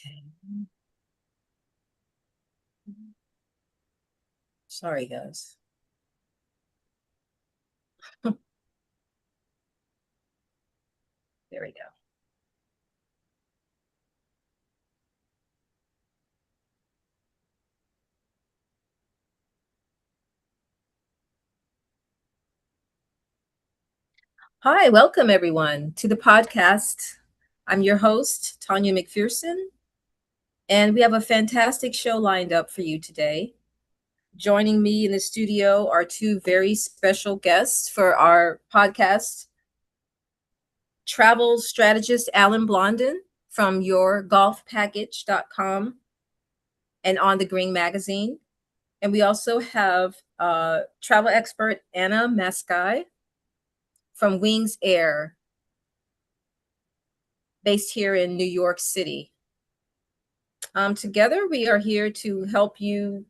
Okay. Sorry, guys. There we go. Hi, welcome everyone to the podcast. I'm your host, Tanya McPherson, and we have a fantastic show lined up for you today. Joining me in the studio are two very special guests for our podcast: travel strategist Alan Blondin from yourgolfpackage.com and On the Green magazine. And we also have travel expert Anna Mascai from Wings Air, based here in New York City. Together, we are here to help you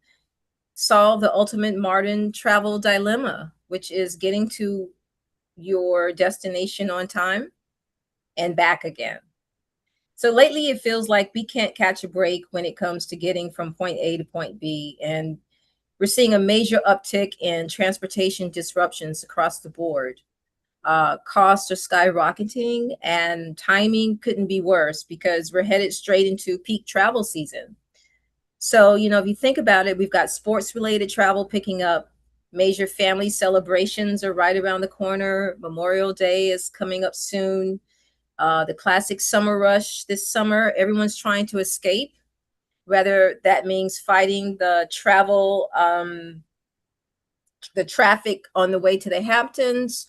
solve the ultimate modern travel dilemma, which is getting to your destination on time and back again. So lately, it feels like we can't catch a break when it comes to getting from point A to point B. And we're seeing a major uptick in transportation disruptions across the board. Costs are skyrocketing, and timing couldn't be worse because we're headed straight into peak travel season. So, if you think about it, we've got sports related travel picking up. Major family celebrations are right around the corner. Memorial Day is coming up soon. The classic summer rush this summer, everyone's trying to escape, whether that means fighting the traffic on the way to the Hamptons,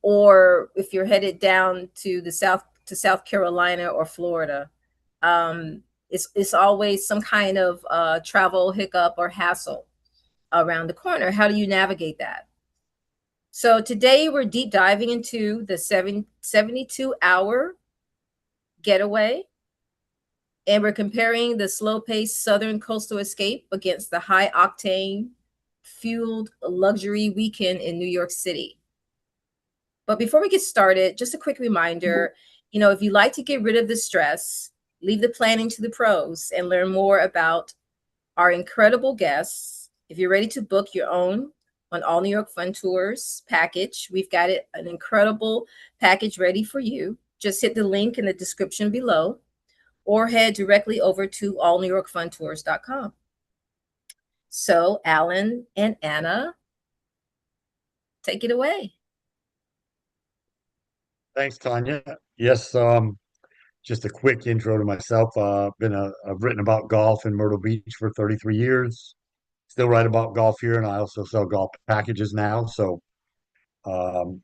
or if you're headed down to the South Carolina or Florida. It's always some kind of travel hiccup or hassle around the corner. How do you navigate that? So today we're deep diving into the 72-hour getaway, and we're comparing the slow-paced southern coastal escape against the high-octane fueled luxury weekend in New York City. But before we get started, just a quick reminder, if you like to get rid of the stress, leave the planning to the pros and learn more about our incredible guests. If you're ready to book your own on All New York Fun Tours package, we've got an incredible package ready for you. Just hit the link in the description below or head directly over to allnewyorkfuntours.com. So, Alan and Anna, take it away. Thanks, Tanya. Yes, just a quick intro to myself. I've written about golf in Myrtle Beach for 33 years. Still write about golf here, and I also sell golf packages now. So um,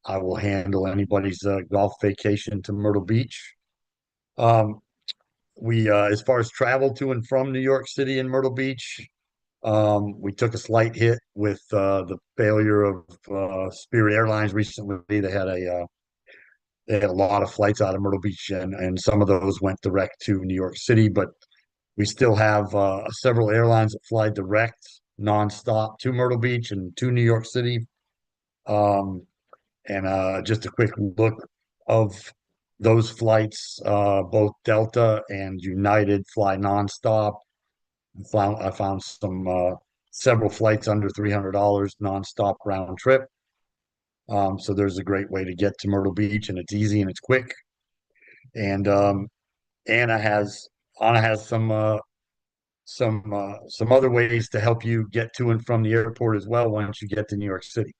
I will handle anybody's golf vacation to Myrtle Beach. Um, as far as travel to and from New York City and Myrtle Beach, we took a slight hit with the failure of Spirit Airlines recently. They had a lot of flights out of Myrtle Beach, and some of those went direct to New York City, but we still have several airlines that fly direct nonstop to Myrtle Beach and to New York City. Um, and just a quick look of those flights, both Delta and United fly nonstop. I found several flights under $300 nonstop round trip. So there's a great way to get to Myrtle Beach, and it's easy and it's quick. And Anna has Anna has some other ways to help you get to and from the airport as well once you get to New York City.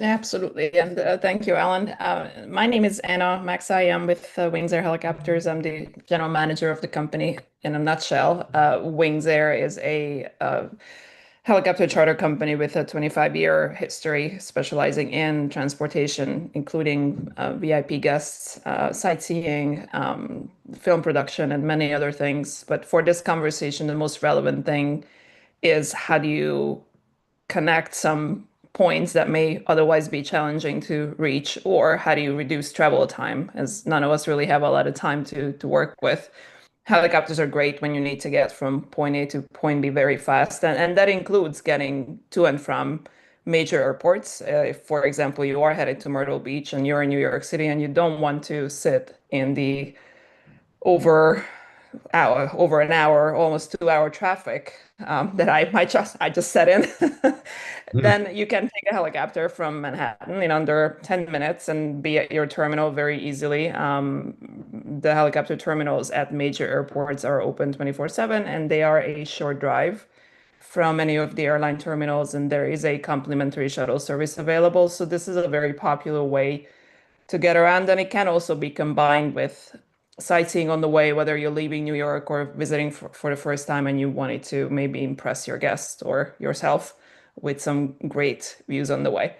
Absolutely. And thank you, Alan. My name is Anna Maxai. I'm with Wings Air Helicopters. I'm the general manager of the company in a nutshell. Wings Air is a helicopter charter company with a 25-year history specializing in transportation, including VIP guests, sightseeing, film production, and many other things. But for this conversation, the most relevant thing is how do you connect some points that may otherwise be challenging to reach, or how do you reduce travel time, as none of us really have a lot of time to work with. Helicopters are great when you need to get from point A to point B very fast, and that includes getting to and from major airports. If, for example, you are headed to Myrtle Beach and you're in New York City and you don't want to sit in the over over an hour, almost 2 hour traffic that I just set in, Hmm. then you can take a helicopter from Manhattan in under 10 minutes and be at your terminal very easily. The helicopter terminals at major airports are open 24/7, and they are a short drive from any of the airline terminals, and there is a complimentary shuttle service available. So this is a very popular way to get around, and it can also be combined with sightseeing on the way, whether you're leaving New York or visiting for the first time and you wanted to maybe impress your guest or yourself with some great views on the way.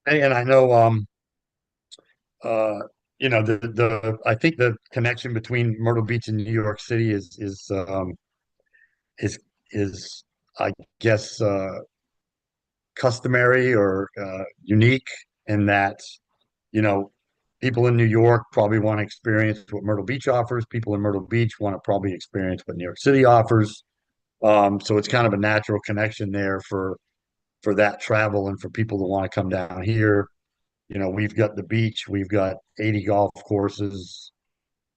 And I know, uh, the I think the connection between Myrtle Beach and New York City is is I guess customary or unique in that, you know, people in New York probably want to experience what Myrtle Beach offers. People in Myrtle Beach want to probably experience what New York City offers. So it's kind of a natural connection there for that travel and for people to want to come down here. We've got the beach, we've got 80 golf courses.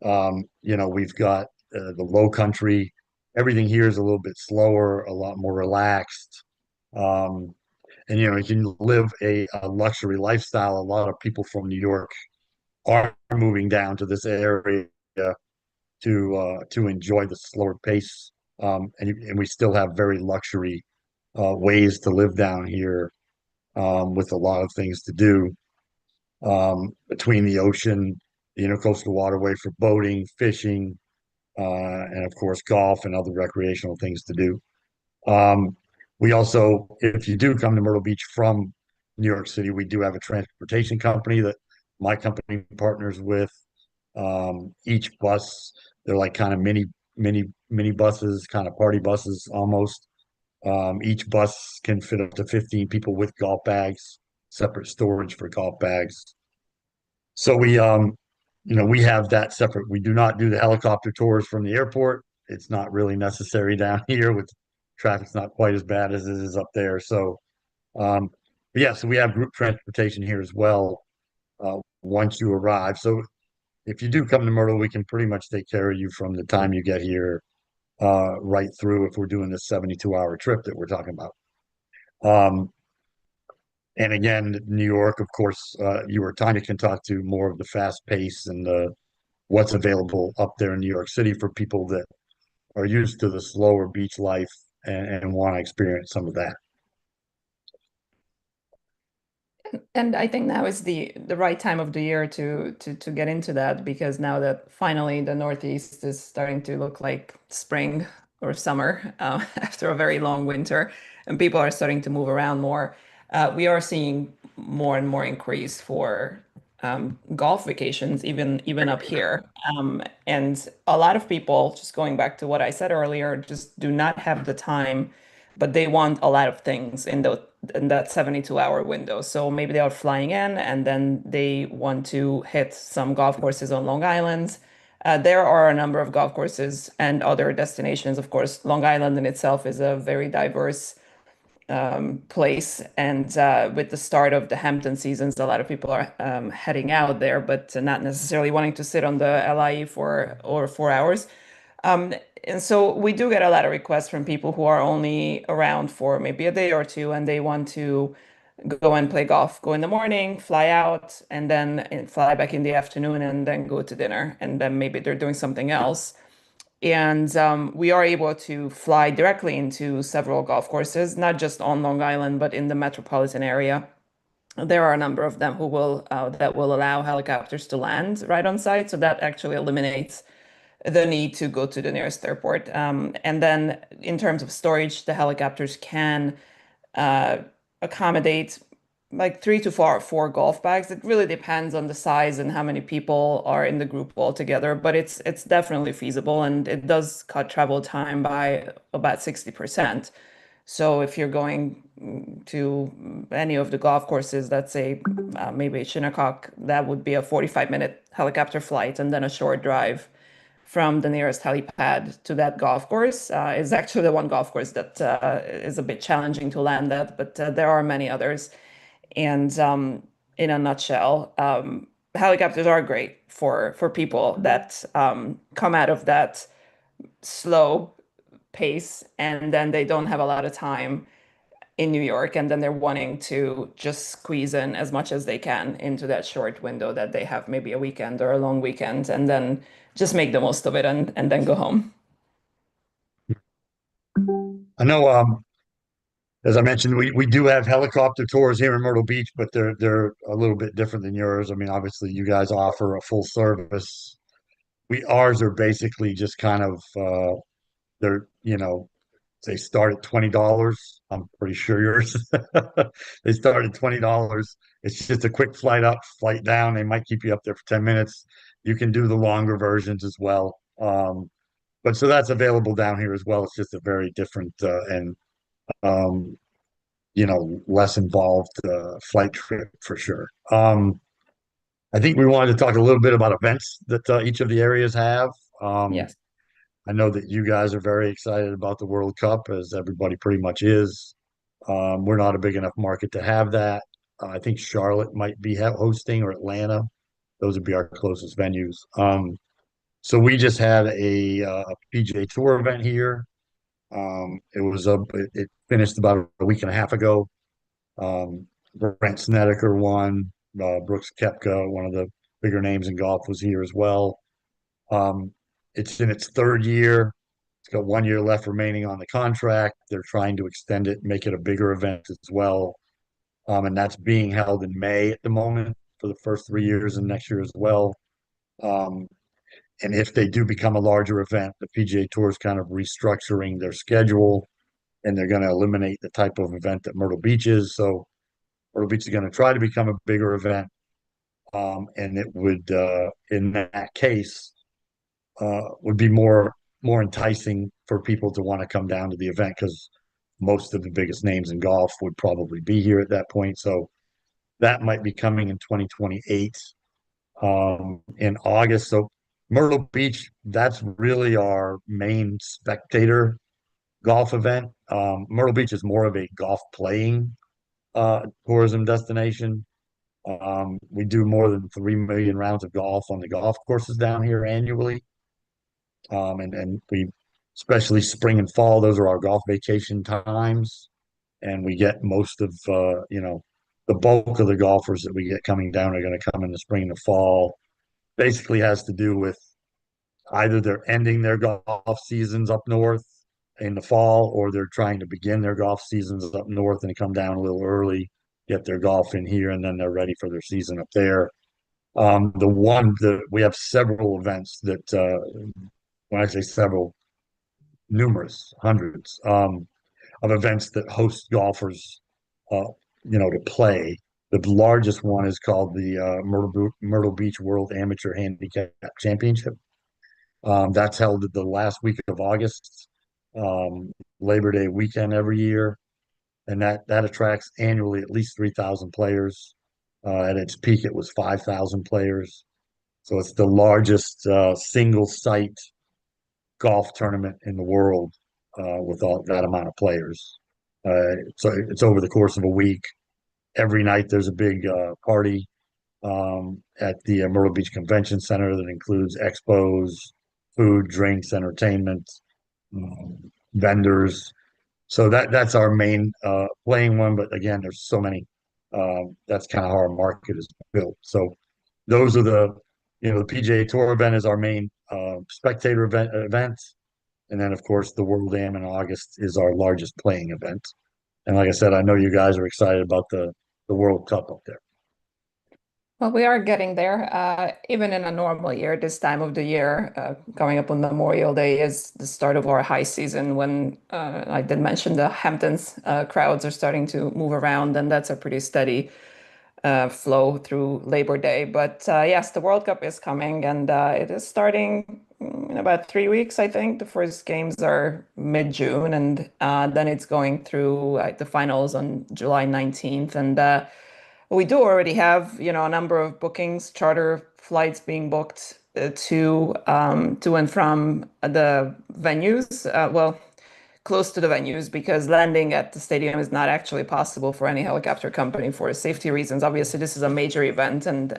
We've got the low country. Everything here is a little bit slower, a lot more relaxed. Um, and you can live a luxury lifestyle. A lot of people from New York are moving down to this area to enjoy the slower pace. And we still have very luxury ways to live down here, with a lot of things to do, between the ocean, the intercoastal waterway for boating, fishing, and of course golf and other recreational things to do. Um, we also, if you do come to Myrtle Beach from New York City, we do have a transportation company that my company partners with. Each bus, they're like kind of mini buses, kind of party buses almost. Each bus can fit up to 15 people with golf bags, separate storage for golf bags. So we have that separate. We do not do the helicopter tours from the airport. It's not really necessary down here with traffic's not quite as bad as it is up there. So, um, but yeah, so we have group transportation here as well, once you arrive. So if you do come to Myrtle, we can pretty much take care of you from the time you get here, right through if we're doing this 72-hour trip that we're talking about. Um, and again, New York, of course, you or Tanya can talk to more of the fast pace and what's available up there in New York City for people that are used to the slower beach life and want to experience some of that. And I think now is the right time of the year to get into that, because now that finally the Northeast is starting to look like spring or summer after a very long winter, and people are starting to move around more. We are seeing more and more increase for golf vacations, even up here. And a lot of people, just going back to what I said earlier, just do not have the time, but they want a lot of things in that 72-hour window. So maybe they are flying in and then they want to hit some golf courses on Long Island. There are a number of golf courses and other destinations. Of course, Long Island in itself is a very diverse place. And with the start of the Hampton seasons, a lot of people are heading out there, but not necessarily wanting to sit on the LIE for over 4 hours. Um, and so we do get a lot of requests from people who are only around for maybe a day or two, and they want to go and play golf, go in the morning, fly out, and then fly back in the afternoon, and then go to dinner, and then maybe they're doing something else. And we are able to fly directly into several golf courses, not just on Long Island, but in the metropolitan area. There are a number of them who will that will allow helicopters to land right on site, so that actually eliminates the need to go to the nearest airport. And then in terms of storage, the helicopters can uh, accommodate like 3 to 4 golf bags. It really depends on the size and how many people are in the group altogether, but it's definitely feasible, and it does cut travel time by about 60%. So if you're going to any of the golf courses, let's say maybe Shinnecock, that would be a 45-minute helicopter flight and then a short drive from the nearest helipad to that golf course. Is actually the one golf course that is a bit challenging to land at, but there are many others. And in a nutshell, helicopters are great for people that come out of that slow pace and then they don't have a lot of time in New York, and then they're wanting to just squeeze in as much as they can into that short window that they have, maybe a weekend or a long weekend, and then just make the most of it and then go home. I know, as I mentioned, we do have helicopter tours here in Myrtle Beach, but they're a little bit different than yours. I mean, obviously, you guys offer a full service. We ours are basically just kind of they're they start at $20. I'm pretty sure yours they start at $20. It's just a quick flight up, flight down. They might keep you up there for 10 minutes. You can do the longer versions as well. But so that's available down here as well. It's just a very different and um, less involved flight trip for sure. I think we wanted to talk a little bit about events that each of the areas have. Um, Yes. I know that you guys are very excited about the World Cup, as everybody pretty much is. We're not a big enough market to have that. I think Charlotte might be hosting or Atlanta. Those would be our closest venues. So we just had a PGA Tour event here. It finished about a week and a half ago. Brent Snedeker won. Brooks Koepka, one of the bigger names in golf, was here as well. Um, it's in its third year. It's got 1 year left remaining on the contract. They're trying to extend it, make it a bigger event as well. And that's being held in May at the moment for the first 3 years and next year as well. Um, and if they do become a larger event, the PGA Tour is kind of restructuring their schedule and they're going to eliminate the type of event that Myrtle Beach is. So Myrtle Beach is going to try to become a bigger event. And it would, in that case, would be more enticing for people to want to come down to the event because most of the biggest names in golf would probably be here at that point. So that might be coming in 2028 in August. So Myrtle Beach, that's really our main spectator golf event. Myrtle Beach is more of a golf playing tourism destination. We do more than 3 million rounds of golf on the golf courses down here annually. And we, especially spring and fall, those are our golf vacation times. And we get most of, the bulk of the golfers that we get coming down are going to come in the spring and the fall. Basically has to do with either they're ending their golf seasons up north in the fall, or they're trying to begin their golf seasons up north and come down a little early, get their golf in here, and then they're ready for their season up there. We have several events that, when I say several, numerous, hundreds of events that host golfers, uh, to play. The largest one is called the Myrtle Beach World Amateur Handicap Championship. That's held the last week of August, um, Labor Day weekend every year, and that attracts annually at least 3,000 players. At its peak, it was 5,000 players. So it's the largest single site golf tournament in the world with all that amount of players. So it's over the course of a week. Every night there's a big party at the Myrtle Beach Convention Center that includes expos, food, drinks, entertainment, vendors. So that's our main playing one. But again, there's so many. That's kind of how our market is built. So those are the PGA Tour event is our main spectator event. And then, of course, the World Am in August is our largest playing event. And like I said, I know you guys are excited about the World Cup up there. Well, we are getting there. Even in a normal year, this time of the year, coming up on Memorial Day is the start of our high season when I did mention the Hamptons crowds are starting to move around, and that's a pretty steady flow through Labor Day. But yes, the World Cup is coming, and it is starting in about 3 weeks, I think. The first games are mid-June, and then it's going through the finals on July 19th. And we do already have, a number of bookings, charter flights being booked to and from the venues. Well, close to the venues because landing at the stadium is not actually possible for any helicopter company for safety reasons. Obviously, this is a major event, and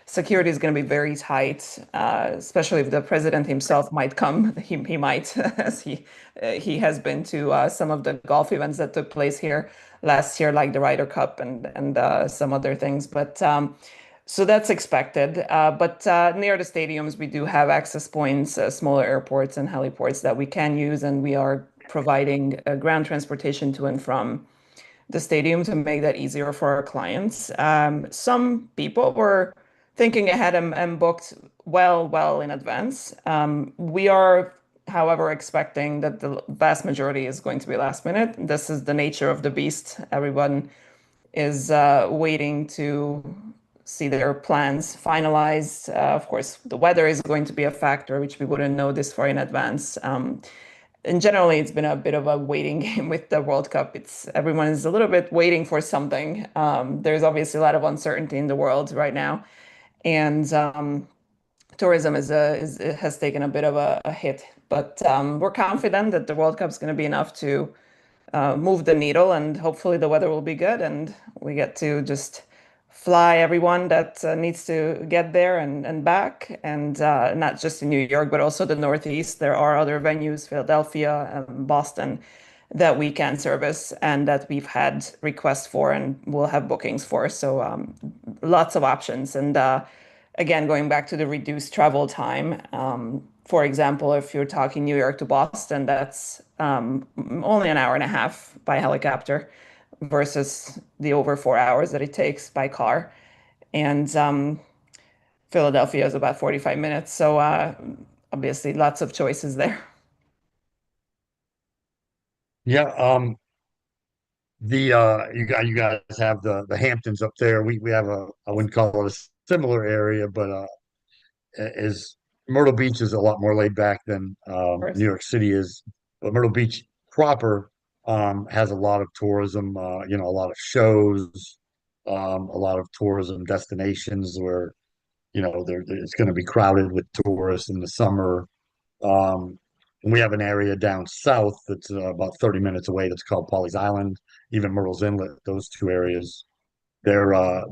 security is going to be very tight, especially if the president himself might come. He might, as he has been to some of the golf events that took place here last year, like the Ryder Cup and some other things. But so that's expected. But near the stadiums, we do have access points, smaller airports and heliports that we can use, and we are providing ground transportation to and from the stadium to make that easier for our clients. Some people were thinking ahead and booked well in advance. We are, however, expecting that the vast majority is going to be last minute. This is the nature of the beast. Everyone is waiting to see their plans finalized. Of course, the weather is going to be a factor, which we wouldn't know this far in advance. And generally, it's been a bit of a waiting game with the World Cup. It's everyone is a little bit waiting for something. There's obviously a lot of uncertainty in the world right now, and tourism has taken a bit of a hit. But we're confident that the World Cup is going to be enough to move the needle, and hopefully the weather will be good, and we get to just fly everyone that needs to get there and back, and not just in New York, but also the Northeast. There are other venues, Philadelphia, Boston, that we can service and that we've had requests for and we'll have bookings for. So lots of options. And again, going back to the reduced travel time, for example, if you're talking New York to Boston, that's only an hour and a half by helicopter versus the over 4 hours that it takes by car. And Philadelphia is about 45 minutes. So obviously, lots of choices there. Yeah, you guys have the Hamptons up there. We have a, I wouldn't call it a similar area, but is Myrtle Beach is a lot more laid back than Of New course. York City is. But Myrtle Beach proper has a lot of tourism, a lot of shows, a lot of tourism destinations where, it's going to be crowded with tourists in the summer. And we have an area down south that's about 30 minutes away that's called Pawleys Island, even Myrtle's Inlet. Those two areas, they're a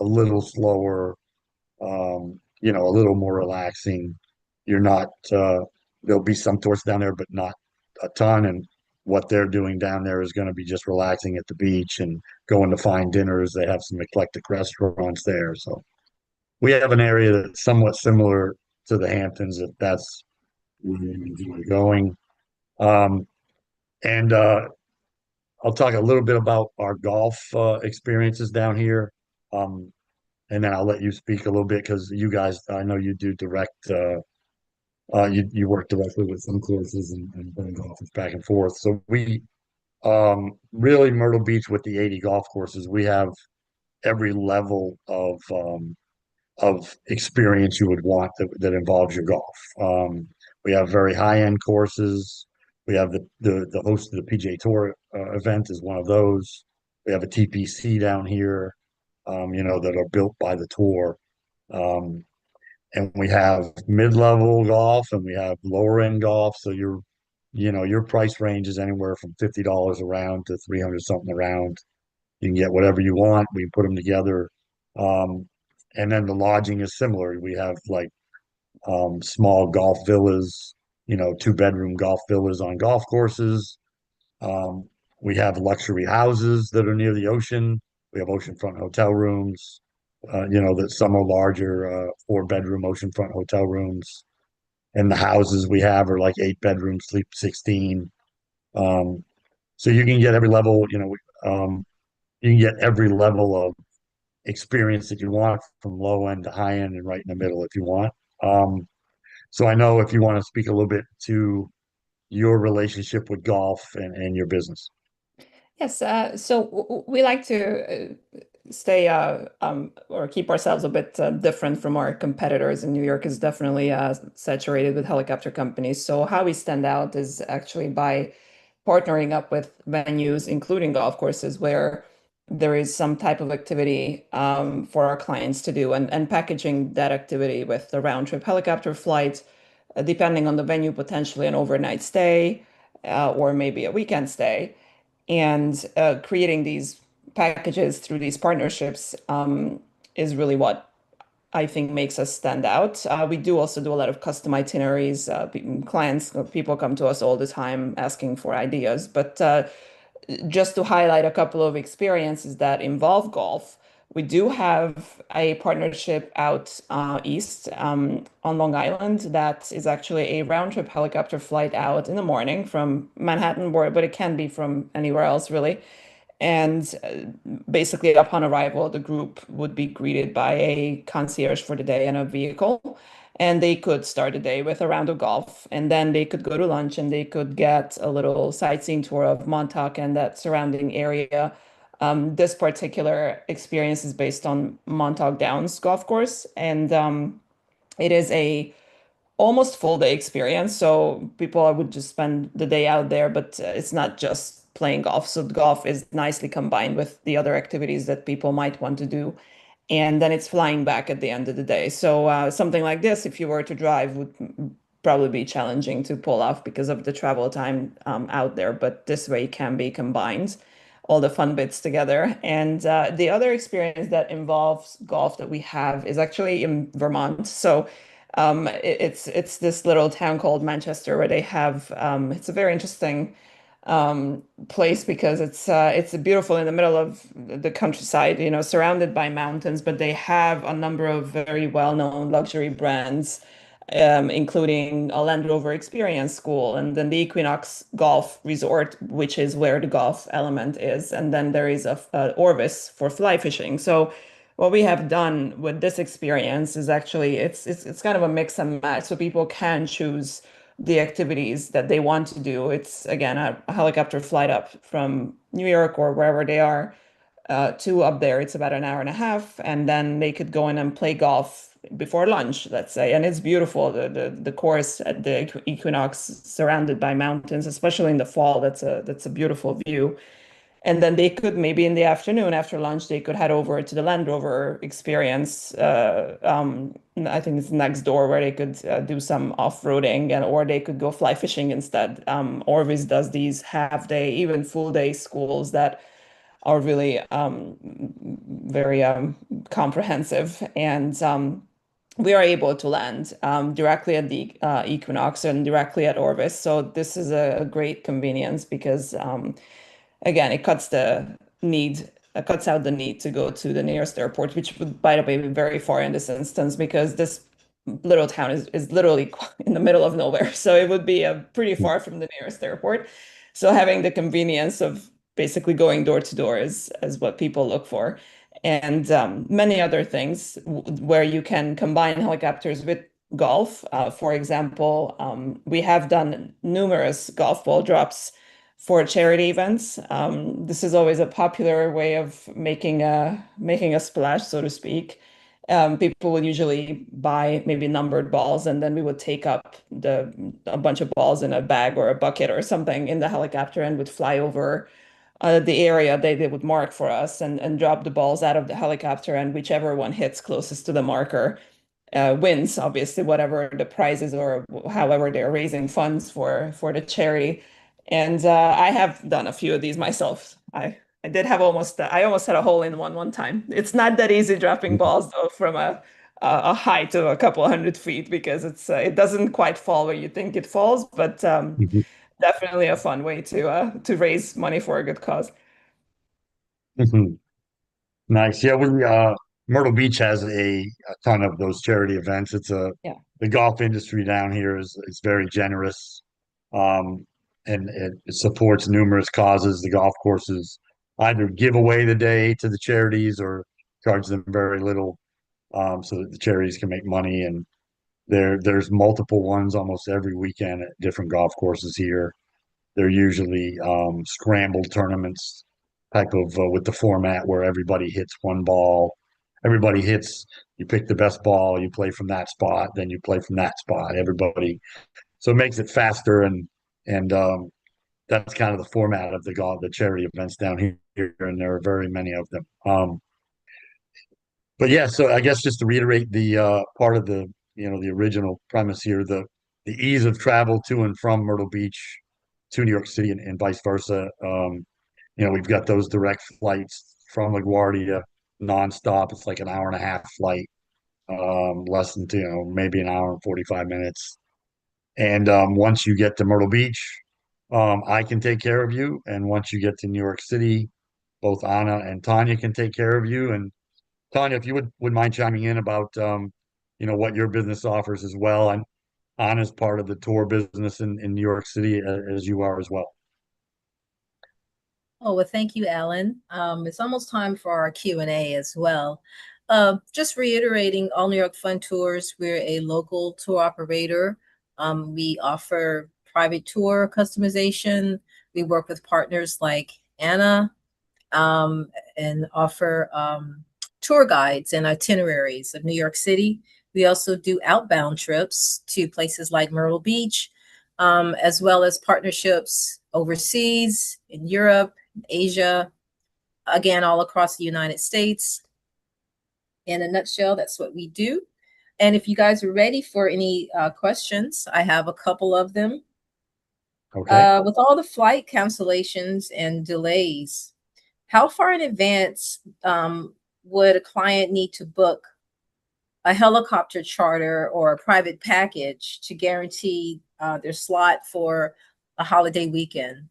little slower, a little more relaxing. You're not there'll be some tourists down there, but not a ton. And what they're doing down there is going to be just relaxing at the beach and going to fine dinners. They have some eclectic restaurants there. So we have an area that's somewhat similar to the Hamptons, if that's where you enjoy going. Um, and I'll talk a little bit about our golf experiences down here. Um, and then I'll let you speak a little bit because you guys, I know you do direct, you work directly with some courses and bring golfers back and forth. So we really Myrtle Beach with the 80 golf courses, we have every level of experience you would want that involves your golf. We have very high-end courses. We have the host of the PGA Tour event is one of those. We have a TPC down here, that are built by the tour. Um, and we have mid-level golf and we have lower end golf. So your price range is anywhere from $50 a round to 300 something a round. You can get whatever you want. We put them together. Um, and then the lodging is similar. We have like small golf villas, 2-bedroom golf villas on golf courses. Um, we have luxury houses that are near the ocean. We have oceanfront hotel rooms. That some are larger, 4-bedroom oceanfront hotel rooms. And the houses we have are like 8 bedrooms, sleep 16. Um, so you can get every level, you can get every level of experience that you want from low end to high end and right in the middle if you want. So I know if you want to speak a little bit to your relationship with golf and your business. Yes, so we like to stay or keep ourselves a bit different from our competitors. And New York is definitely saturated with helicopter companies. So how we stand out is actually by partnering up with venues, including golf courses, where there is some type of activity for our clients to do, and packaging that activity with the round trip helicopter flight, depending on the venue, potentially an overnight stay or maybe a weekend stay, and creating these packages through these partnerships is really what I think makes us stand out. We do also do a lot of custom itineraries. Clients, people come to us all the time asking for ideas. But just to highlight a couple of experiences that involve golf, we do have a partnership out east on Long Island that is actually a round trip helicopter flight out in the morning from Manhattan, but it can be from anywhere else, really. And basically, upon arrival, the group would be greeted by a concierge for the day and a vehicle. And they could start the day with a round of golf. And then they could go to lunch and they could get a little sightseeing tour of Montauk and that surrounding area. This particular experience is based on Montauk Downs golf course. And it is a almost full day experience. So people would just spend the day out there, but it's not just playing golf. So golf is nicely combined with the other activities that people might want to do. And then it's flying back at the end of the day. So something like this, if you were to drive, would probably be challenging to pull off because of the travel time out there. But this way can be combined, all the fun bits together. And the other experience that involves golf that we have is actually in Vermont. So it's this little town called Manchester where they have it's a very interesting place because it's beautiful in the middle of the countryside, surrounded by mountains, but they have a number of very well-known luxury brands, including a Land Rover Experience School, and then the Equinox Golf Resort, which is where the golf element is, and then there is a Orvis for fly fishing. So what we have done with this experience is actually it's kind of a mix and match, so people can choose the activities that they want to do. It's again a helicopter flight up from New York or wherever they are to up there. It's about an hour and a half, and then they could go in and play golf before lunch, let's say. And it's beautiful. The course at the Equinox, surrounded by mountains, especially in the fall. That's a beautiful view. And then they could maybe in the afternoon after lunch, they could head over to the Land Rover experience. I think it's next door where they could do some off-roading or they could go fly fishing instead. Orvis does these half day, even full day schools that are really very comprehensive. And we are able to land directly at the Equinox and directly at Orvis. So this is a great convenience because again, it cuts out the need to go to the nearest airport, which would, by the way, be very far in this instance because this little town is literally in the middle of nowhere. So it would be pretty far from the nearest airport. So having the convenience of basically going door to door is what people look for. And many other things where you can combine helicopters with golf. For example, we have done numerous golf ball drops for charity events. This is always a popular way of making a splash, so to speak. People would usually buy maybe numbered balls, and then we would take up a bunch of balls in a bag or a bucket or something in the helicopter and would fly over the area they would mark for us and drop the balls out of the helicopter, and whichever one hits closest to the marker wins, obviously, whatever the prizes or however they're raising funds for the charity. And I have done a few of these myself. I did have I almost had a hole in one time. It's not that easy dropping balls though from a height of a couple hundred feet because it doesn't quite fall where you think it falls, but definitely a fun way to raise money for a good cause. Nice. Yeah, we Myrtle Beach has a ton of those charity events. Yeah. The golf industry down here is very generous. Um and it supports numerous causes. The golf courses either give away the day to the charities or charge them very little so that the charities can make money. And there's multiple ones almost every weekend at different golf courses here. They're usually scramble tournaments type of with the format where everybody hits one ball. Everybody hits, you pick the best ball, you play from that spot, then you play from that spot. Everybody. So it makes it faster and that's kind of the format of the charity events down here, and there are very many of them. But yeah, so I guess just to reiterate the part of the original premise here, the ease of travel to and from Myrtle Beach to New York City and vice versa. We've got those direct flights from LaGuardia nonstop. It's like an hour and a half flight less than, maybe an hour and 45 minutes. And once you get to Myrtle Beach, I can take care of you. And once you get to New York City, both Anna and Tanya can take care of you. And Tanya, if you would mind chiming in about what your business offers as well. And Anna's part of the tour business in New York City as you are as well. Oh, well, thank you, Alan. It's almost time for our Q&A as well. Just reiterating, All New York Fun Tours, we're a local tour operator. We offer private tour customization. We work with partners like Anna, and offer tour guides and itineraries of New York City. We also do outbound trips to places like Myrtle Beach, as well as partnerships overseas in Europe, Asia, again, all across the United States. In a nutshell, that's what we do. And if you guys are ready for any questions, I have a couple of them. Okay. With all the flight cancellations and delays, how far in advance would a client need to book a helicopter charter or a private package to guarantee their slot for a holiday weekend?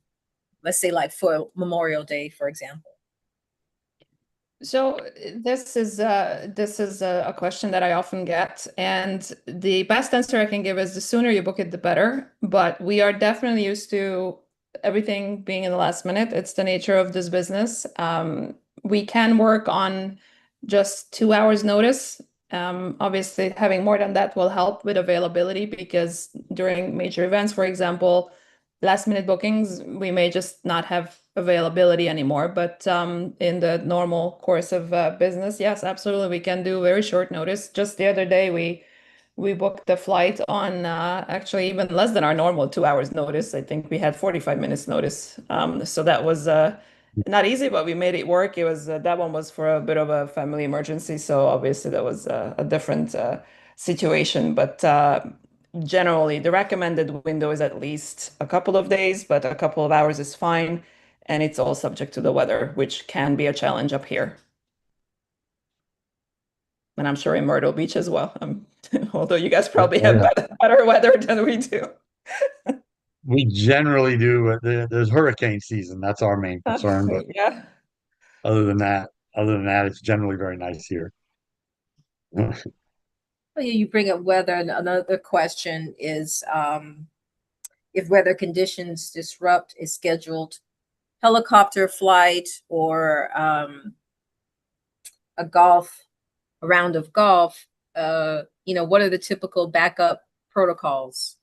Let's say like for Memorial Day, for example. So this is a question that I often get, and the best answer I can give is the sooner you book it, the better. But we are definitely used to everything being in the last minute. It's the nature of this business. We can work on just 2 hours notice. Obviously, having more than that will help with availability because during major events, for example, last minute bookings, we may just not have availability anymore. But in the normal course of business, yes, absolutely, we can do very short notice. Just the other day, we booked the flight on actually even less than our normal 2 hours notice. I think we had 45 minutes notice. So that was not easy, but we made it work. It was that one was for a bit of a family emergency, so obviously that was a different situation. But generally, the recommended window is at least a couple of days, but a couple of hours is fine. And it's all subject to the weather, which can be a challenge up here. And I'm sure in Myrtle Beach as well. Although you guys probably Oh, have yeah. better weather than we do. We generally do. There's hurricane season. That's our main concern. But Yeah. other than that, it's generally very nice here. Well, you bring up weather, and another question is if weather conditions disrupt a scheduled helicopter flight or a round of golf, what are the typical backup protocols?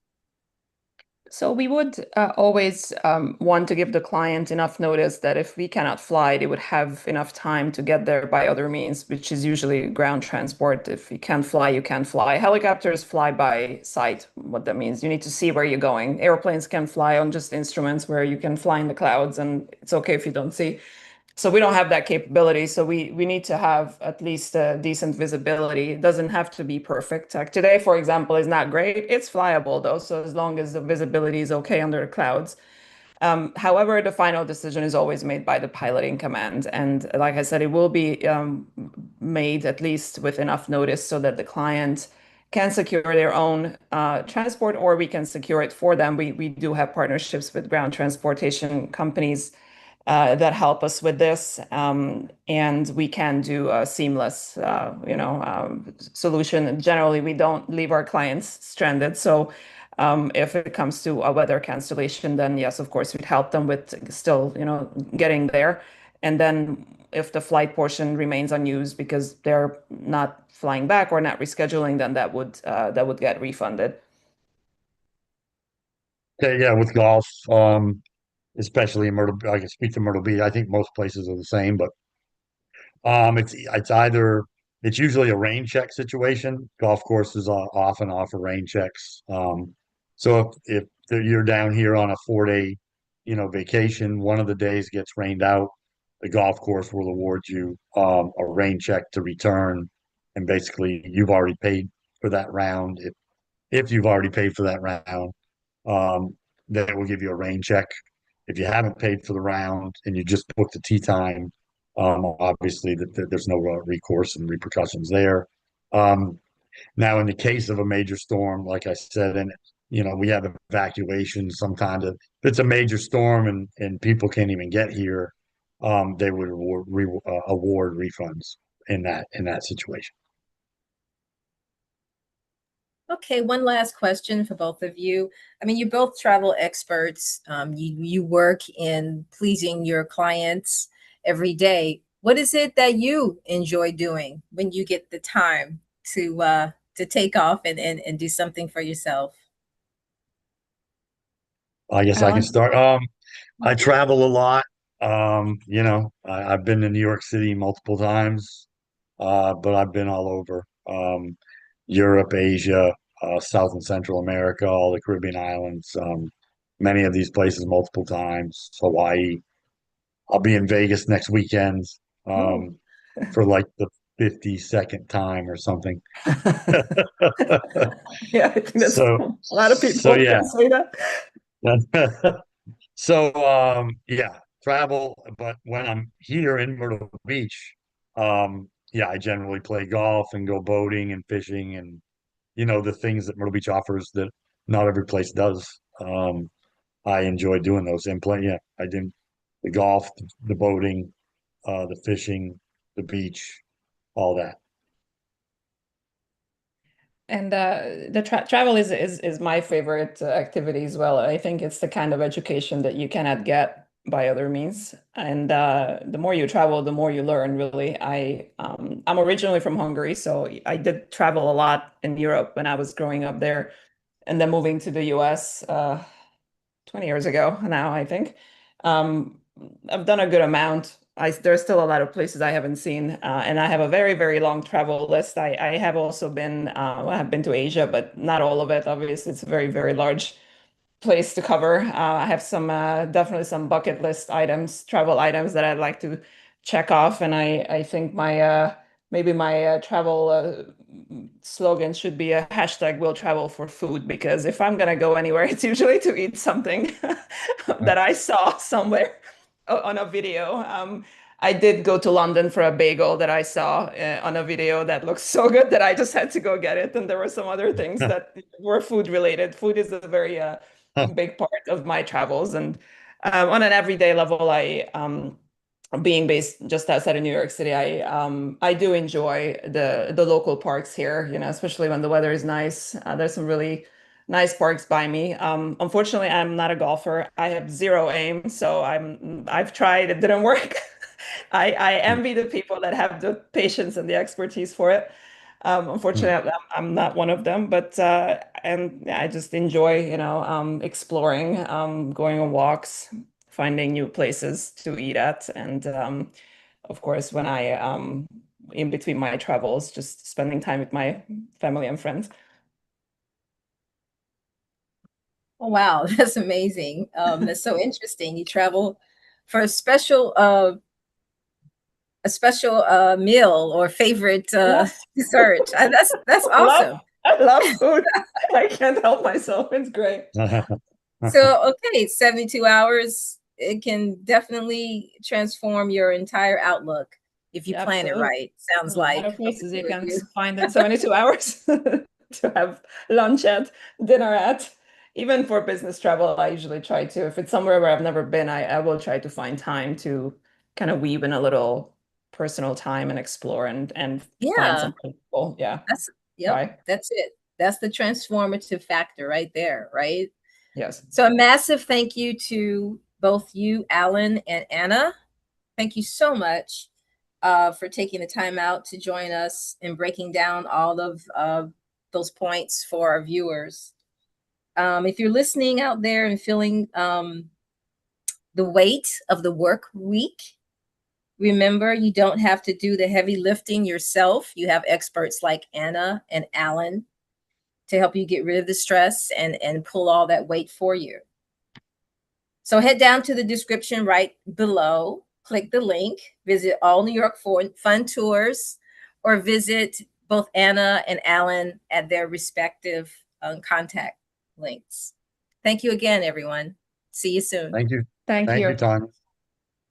So we would always want to give the client enough notice that if we cannot fly, they would have enough time to get there by other means, which is usually ground transport. If you can't fly, you can't fly. Helicopters fly by sight. What that means, you need to see where you're going. Airplanes can fly on just instruments where you can fly in the clouds, and it's okay if you don't see. So we don't have that capability. So we need to have at least a decent visibility. It doesn't have to be perfect. Like today, for example, is not great. It's flyable though. So as long as the visibility is okay under the clouds. However, the final decision is always made by the piloting command. And like I said, it will be made at least with enough notice so that the client can secure their own transport, or we can secure it for them. We do have partnerships with ground transportation companies that help us with this. And we can do a seamless, solution. Generally, we don't leave our clients stranded. So if it comes to a weather cancellation, then yes, of course, we'd help them with still, getting there. And then if the flight portion remains unused because they're not flying back or not rescheduling, then that would get refunded. Okay, yeah, with golf, especially in Myrtle, I can speak to Myrtle Beach. I think most places are the same, but it's usually a rain check situation. Golf courses often offer rain checks. So if you're down here on a 4 day, vacation, one of the days gets rained out, the golf course will award you a rain check to return, and basically you've already paid for that round. If you've already paid for that round, they will give you a rain check. If you haven't paid for the round and you just booked the tee time, obviously there's no recourse and repercussions there. Now, in the case of a major storm, like I said, and we have evacuations sometimes. If it's a major storm and people can't even get here, they would award refunds in that situation. Okay, one last question for both of you. I mean, you're both travel experts. You work in pleasing your clients every day. What is it that you enjoy doing when you get the time to take off and do something for yourself? I guess I can Alan? start. I travel a lot. I've been to New York City multiple times, but I've been all over. Europe, Asia, South and Central America, all the Caribbean islands, many of these places multiple times. Hawaii. I'll be in Vegas next weekend, Oh. for like the 52nd time or something. Yeah, I think that's So, a lot of so people yeah. can say that. So, yeah, travel, but when I'm here in Myrtle Beach, yeah, I generally play golf and go boating and fishing and, the things that Myrtle Beach offers that not every place does. I enjoy doing those and play. Yeah, I did the golf, the boating, the fishing, the beach, all that. And the travel is my favorite activity as well. I think it's the kind of education that you cannot get by other means. And the more you travel, the more you learn, really. I'm originally from Hungary, so I did travel a lot in Europe when I was growing up there, and then moving to the US 20 years ago now, I think. Um, I've done a good amount. There's still a lot of places I haven't seen, and I have a very, very long travel list. I have also been, well, I have been to Asia, but not all of it. Obviously, it's a very, very large place to cover. I have some definitely some bucket list items, travel items that I'd like to check off, and I think my maybe my travel slogan should be a hashtag will travel for food, because if I'm gonna go anywhere, it's usually to eat something that I saw somewhere on a video. I did go to London for a bagel that I saw on a video that looks so good that I just had to go get it. And there were some other things that were food related. Food is a very big part of my travels. And on an everyday level, being based just outside of New York City, I do enjoy the local parks here, especially when the weather is nice. There's some really nice parks by me. Unfortunately, I'm not a golfer. I have zero aim, so I've tried, it didn't work. I envy the people that have the patience and the expertise for it. Unfortunately, I'm not one of them, but and I just enjoy, exploring, going on walks, finding new places to eat at, and of course, when I in between my travels, just spending time with my family and friends. Oh, wow, that's amazing. That's so interesting. You travel for a special meal or favorite Yes, dessert. That's I love awesome. I love food. I can't help myself. It's great. So, okay, 72 hours, it can definitely transform your entire outlook if you Yeah, plan it absolutely. right. Sounds There's a lot like of from the places you two of can you. find in 72 hours to have lunch at, dinner at. Even for business travel, I usually try to, if it's somewhere where I've never been, I will try to find time to kind of weave in a little personal time and explore and find Yeah, something cool. Yeah, that's yep, try. that's it. That's the transformative factor right there, right? Yes. So a massive thank you to both you, Alan and Anna. Thank you so much for taking the time out to join us and breaking down all of those points for our viewers. If you're listening out there and feeling the weight of the work week, remember you don't have to do the heavy lifting yourself. You have experts like Anna and Alan to help you get rid of the stress and pull all that weight for you. So head down to the description right below, click the link, visit all New York Fun Tours, or visit both Anna and Alan at their respective contact links. Thank you again, everyone. See you soon. Thank you. Thank Thank you, you. Tanya.